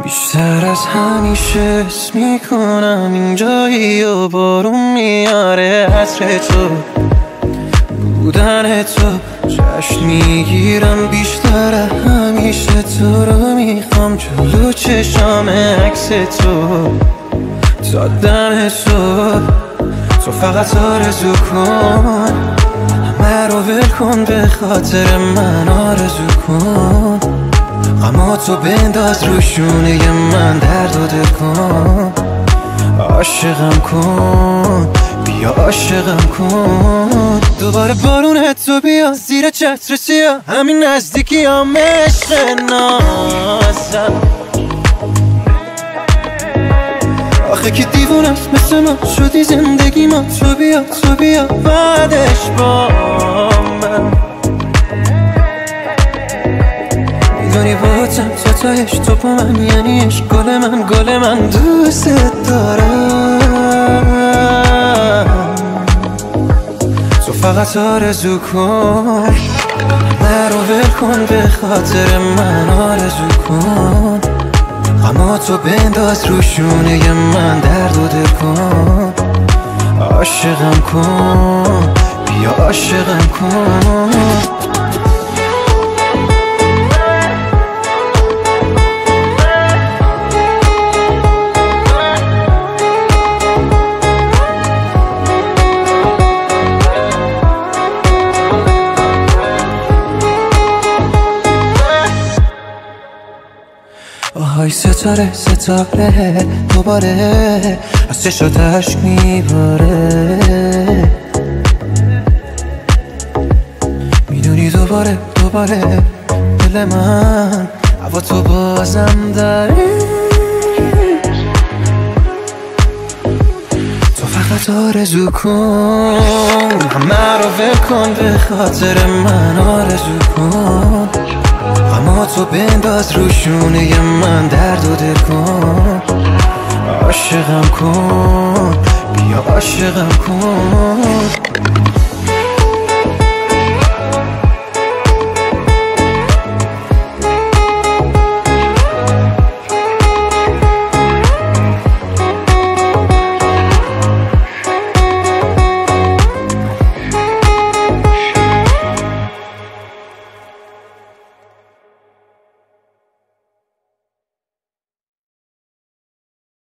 بیشتر از همیشه حس میکنم اینجایی و بارون میاره عطر تو بودن تو جشن میگیرم بیشتر همیشه تو رو میخوام جلو چشام عکس تو تا دم تو فقط آرزو کن همه رو ول کن به خاطر من آرزو کن غماتو بنداز رو شونه من درد و دل کن عاشقم کن بیا عاشقم کن دوباره بارون تو بیا زیر چتر سیاه همین نزدیکی هم عشق نازم آخه که دیوونست مثل ما شدی زندگی ما تو بیا بعدش با من میدونی باتم تا تایش تو با من یعنی عشق گل من دوست دارم تو فقط آرزو کن من رو ول کن به خاطر من آرزو کن غماتو بنداز رو شونه من درد و دل کن عاشقم کن بیا عاشقم کن آهای ستاره دوباره از چشات عشق میباره میدونی دوباره دل من هوا تو بازم داره تو فقط آرزو کن همه رو ول کن به خاطر من آرزو کن غماتو بنداز رو شونه من درد و دل کن عاشقم کن بیا عاشقم کن